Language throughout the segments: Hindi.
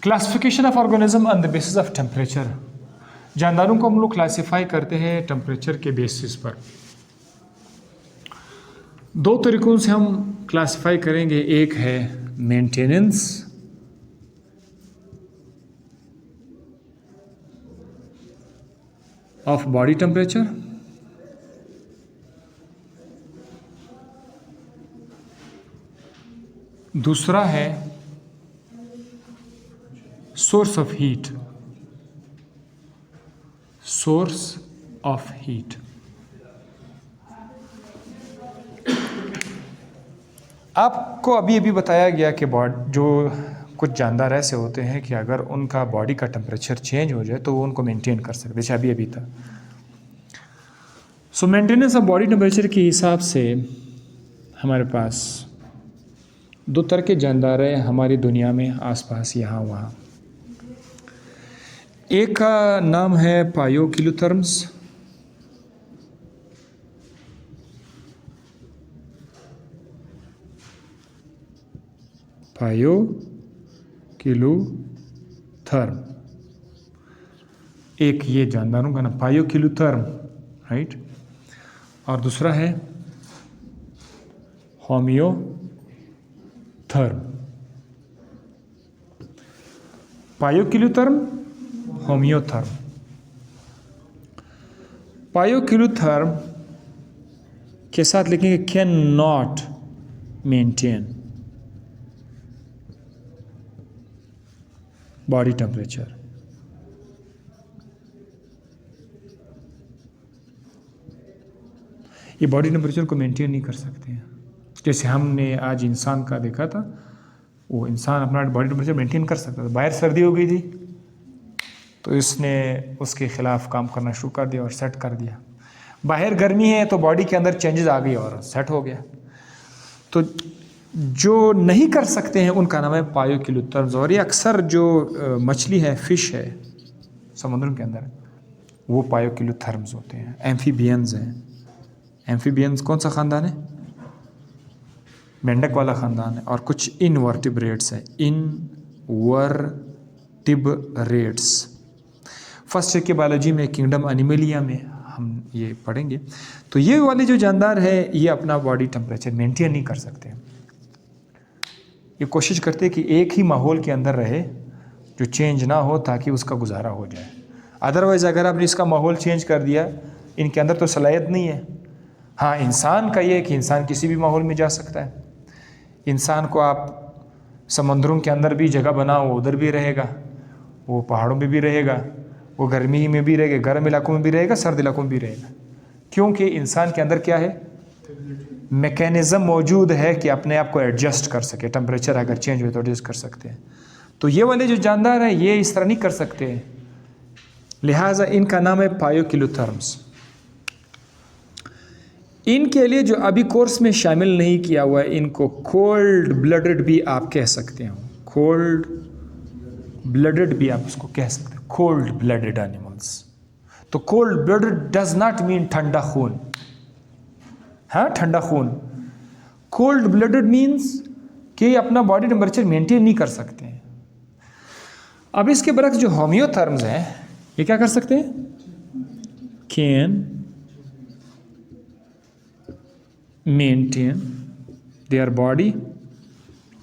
Classification of organism on the basis of temperature. जानदारों को हम लोग क्लासीफाई करते हैं टेम्परेचर के बेसिस पर। दो तरीकों से हम क्लासीफाई करेंगे, एक है मेंटेनेंस ऑफ बॉडी टेम्परेचर, दूसरा है source of heat, source of heat. आपको अभी बताया गया कि जो कुछ जानदार ऐसे होते हैं कि अगर उनका बॉडी का टेम्परेचर चेंज हो जाए तो वो उनको मेंटेन कर सकते, जैसे अभी था। सो मेंटेनेंस ऑफ बॉडी टेम्परेचर के हिसाब से हमारे पास दो तरह के जानदार हैं हमारी दुनिया में, आसपास यहाँ वहाँ। एक का नाम है पायोकिलोथर्म्स, पायोकिलोथर्म, एक ये जानदारों का नाम पायोकिलोथर्म, राइट। और दूसरा है होमियोथर्म। पायोकिलोथर्म, होमियोथर्म। पायोकिलोथर्म के साथ लिखेंगे can not maintain body temperature. ये बॉडी टेम्परेचर को मेंटेन नहीं कर सकते हैं। जैसे हमने आज इंसान का देखा था, वो इंसान अपना बॉडी टेम्परेचर मेंटेन कर सकता था। बाहर सर्दी हो गई थी तो इसने उसके खिलाफ काम करना शुरू कर दिया और सेट कर दिया। बाहर गर्मी है तो बॉडी के अंदर चेंजेस आ गई और सेट हो गया। तो जो नहीं कर सकते हैं उनका नाम है पायोकिलोथर्म्स। और ये अक्सर जो मछली है, फिश है समुद्र के अंदर, वो पायोकिलोथर्म्स होते हैं। एम्फीबियंस हैं। एम्फीबियंस कौन सा ख़ानदान है? मेंढक वाला ख़ानदान है। और कुछ इनवर्टिब्रेट्स हैं, इनवर्टिब्रेट्स। फर्स्ट ईयर के बायोलॉजी में किंगडम एनिमलिया में हम ये पढ़ेंगे। तो ये वाले जो जानदार है ये अपना बॉडी टेम्परेचर मेंटेन नहीं कर सकते। ये कोशिश करते हैं कि एक ही माहौल के अंदर रहे, जो चेंज ना हो, ताकि उसका गुजारा हो जाए। अदरवाइज़ अगर आपने इसका माहौल चेंज कर दिया, इनके अंदर तो सलाहियत नहीं है। हाँ, इंसान का ये है कि इंसान किसी भी माहौल में जा सकता है। इंसान को आप समंदरों के अंदर भी जगह बनाओ, उधर भी रहेगा, वो पहाड़ों में भी रहेगा, वो गर्मी में भी रहेगा, गर्म इलाकों में भी रहेगा, सर्द इलाकों में भी रहेगा। क्योंकि इंसान के अंदर क्या है, मैकेनिज़्म मौजूद है कि अपने आप को एडजस्ट कर सके। टेम्परेचर अगर चेंज हो तो एडजस्ट कर सकते हैं। तो ये वाले जो जानदार हैं ये इस तरह नहीं कर सकते हैं, लिहाजा इनका नाम है पायोकिलोथर्म्स। इनके लिए जो अभी कोर्स में शामिल नहीं किया हुआ है, इनको कोल्ड ब्लडेड भी आप कह सकते हो। कोल्ड ब्लडेड भी आप उसको कह सकते हो, कोल्ड ब्लडेड एनिमल्स। तो cold blooded does not mean ठंडा खून। हाँ, ठंडा खून। कोल्ड ब्लडेड मीन्स कि अपना बॉडी टेम्परेचर मेंटेन नहीं कर सकते हैं। अब इसके बरक्स जो होमियोथर्म्स हैं ये क्या कर सकते हैं? Can maintain their body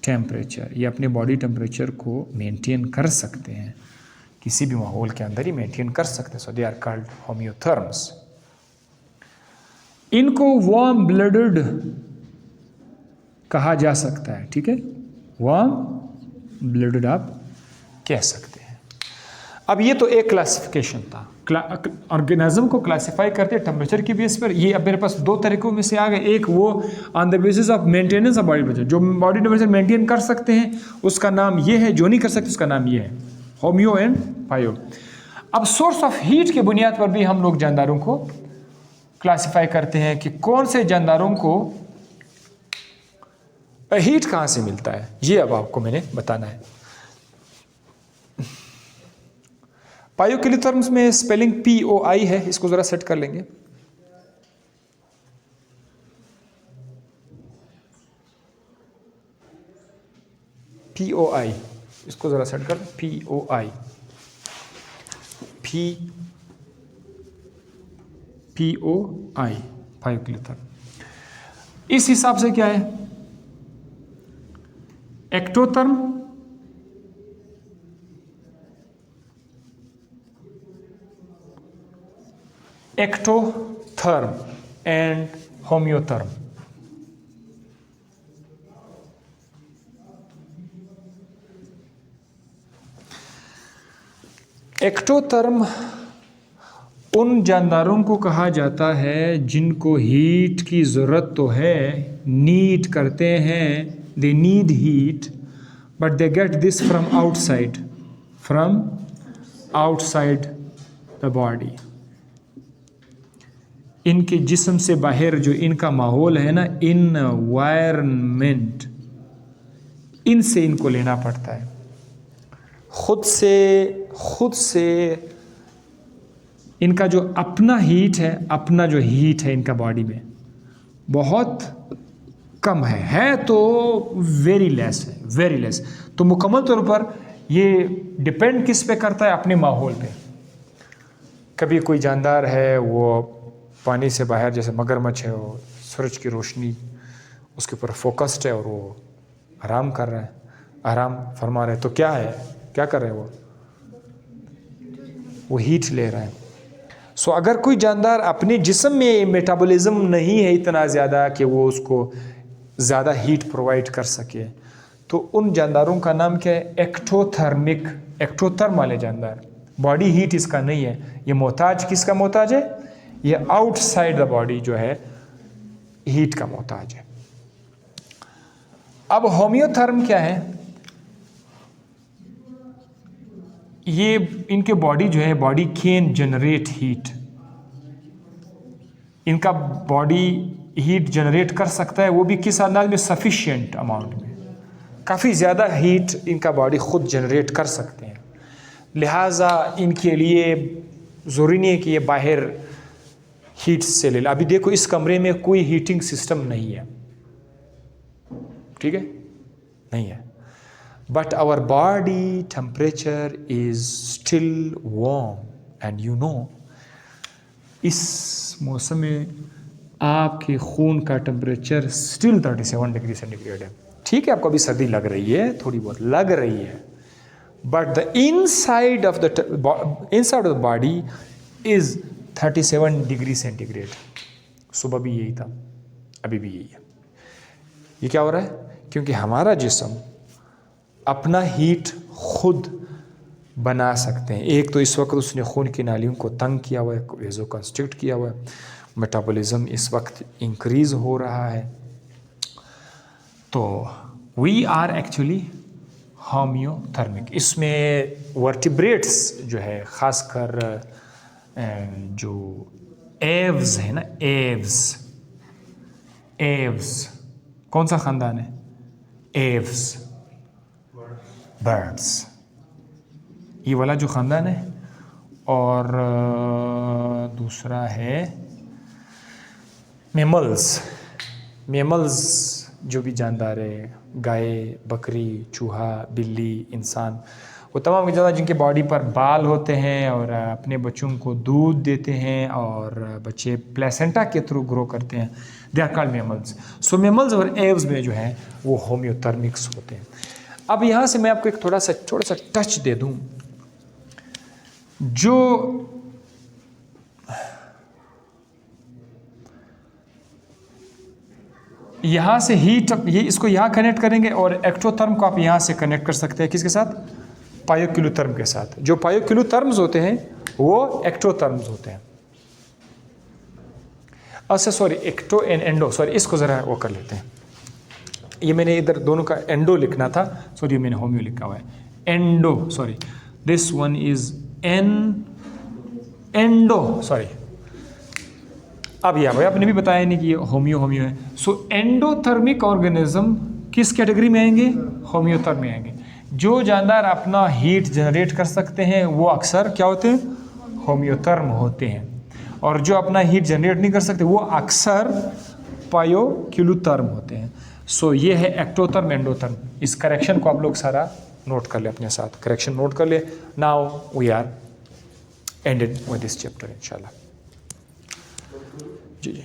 temperature. ये अपने बॉडी टेम्परेचर को मेंटेन कर सकते हैं, किसी भी माहौल के अंदर ही मेंटेन कर सकते हैं। सो दे आर कॉल्ड होमियोथर्म्स। इनको वार्म ब्लडेड कहा जा सकता है, ठीक है, वार्म ब्लडेड आप कह सकते हैं। अब ये तो एक क्लासिफिकेशन था। ऑर्गेनिज्म को क्लासिफाई करते हैं टेम्परेचर की बेस पर। ये अब मेरे पास दो तरीकों में से आ गए। एक वो on the basis of maintenance of body temperature, जो बॉडी टेम्परेचर मेंटेन कर सकते हैं उसका नाम ये है, जो नहीं कर सकते उसका नाम ये है, होमियो एंड पायो। अब सोर्स ऑफ हीट के बुनियाद पर भी हम लोग जानदारों को क्लासिफाई करते हैं कि कौन से जानदारों को हीट कहाँ से मिलता है। ये अब आपको मैंने बताना है। पायोकिलोथर्म्स में स्पेलिंग POI है, इसको जरा सेट कर लेंगे। POI इसको ज़रा सेट कर, POI, POI, पायोक्लियोथर्म। इस हिसाब से क्या है, एक्टोथर्म, एक्टोथर्म एंड होम्योथर्म। एक्टोथर्म उन जानदारों को कहा जाता है जिनको हीट की ज़रूरत तो है, नीड करते हैं, they need heat, but they get this from outside the body. इनके जिस्म से बाहर जो इनका माहौल है ना, इन्वायरमेंट, इनसे इनको लेना पड़ता है। खुद से इनका जो अपना हीट है इनका बॉडी में बहुत कम है तो वेरी लेस। तो मुकम्मल तौर पर ये डिपेंड किस पे करता है, अपने माहौल पे। कभी कोई जानदार है वो पानी से बाहर, जैसे मगरमच्छ है, वो सूरज की रोशनी उसके ऊपर फोकस्ड है और वो आराम कर रहा है, आराम फरमा रहे, तो क्या कर रहे हैं वो हीट ले रहा है। सो अगर कोई जानदार अपने जिस्म में मेटाबॉलिज्म नहीं है इतना ज़्यादा कि वो उसको ज़्यादा हीट प्रोवाइड कर सके, तो उन जानदारों का नाम क्या है, एक्टोथर्म वाले जानदार। बॉडी हीट इसका नहीं है, ये मोहताज किसका मोहताज है, ये आउटसाइड द बॉडी जो है हीट का मोहताज है। अब होम्योथर्म क्या है, ये इनके बॉडी जो है, बॉडी कैन जनरेट हीट, इनका बॉडी हीट जनरेट कर सकता है, वो भी किस अंदाज में, सफिशिएंट अमाउंट में, काफ़ी ज़्यादा हीट इनका बॉडी खुद जनरेट कर सकते हैं। लिहाजा इनके लिए ज़रूरी नहीं है कि ये बाहर हीट से ले। अभी देखो इस कमरे में कोई हीटिंग सिस्टम नहीं है, ठीक है, नहीं है, but our body temperature is still warm and you know इस मौसम में आपके खून का टेम्परेचर स्टिल 37 डिग्री सेंटीग्रेड है। ठीक है, आपको अभी सर्दी लग रही है, थोड़ी बहुत लग रही है, but the inside of the body is 37 degree centigrade. सुबह भी यही था, अभी भी यही है। ये क्या हो रहा है, क्योंकि हमारा जिस्म अपना हीट खुद बना सकते हैं। एक तो इस वक्त उसने खून की नालियों को तंग किया हुआ है, वेज़ो कंस्ट्रिक्ट किया हुआ है, मेटाबॉलिज्म इस वक्त इंक्रीज़ हो रहा है। तो वी आर एक्चुअली होम्योथर्मिक। इसमें वर्टिब्रेट्स जो है, ख़ासकर जो एव्स है ना, एव्स कौन सा ख़ानदान है, एव्स, बर्ड्स, ये वाला जो ख़ानदान है, और दूसरा है मेमल्स जो भी जानदार है, गाय, बकरी, चूहा, बिल्ली, इंसान, वो तमाम जानदार जिनके बॉडी पर बाल होते हैं और अपने बच्चों को दूध देते हैं और बच्चे प्लेसेंटा के थ्रू ग्रो करते हैं, they are called mammals. So mammals और एव्स में जो है वो होम्योथर्मिक्स होते हैं। अब यहाँ से मैं आपको एक थोड़ा सा टच दे दूँ, जो यहाँ से हीट, ये इसको यहाँ कनेक्ट करेंगे और एक्टोथर्म को आप यहाँ से कनेक्ट कर सकते हैं, किसके साथ, पायोक्लियोथर्म के साथ। जो पायोक्लियोथर्म्स होते हैं वो एक्टोथर्म्स होते हैं। अच्छा sorry, ecto and endo, sorry इसको ज़रा वो कर लेते हैं। ये मैंने इधर दोनों का एंडो लिखना था, सॉरी मैंने होम्यो लिखा हुआ है, endo, sorry this one is endo, sorry. अब यह भाई आपने भी बताया नहीं कि ये होम्यो है। सो एंडोथर्मिक ऑर्गेनिज्म किस कैटेगरी में आएंगे, होम्योथर्म में आएंगे। जो जानदार अपना हीट जनरेट कर सकते हैं वो अक्सर क्या होते हैं, होम्योथर्म होते हैं, और जो अपना हीट जनरेट नहीं कर सकते वो अक्सर पायोक्लियोथर्म होते हैं। सो ये है एक्टोथर्म, एंडोथर्म। इस करेक्शन को आप लोग सारा नोट कर ले अपने साथ, करेक्शन नोट कर ले। Now we are ended with this chapter इंशाल्लाह। जी जी।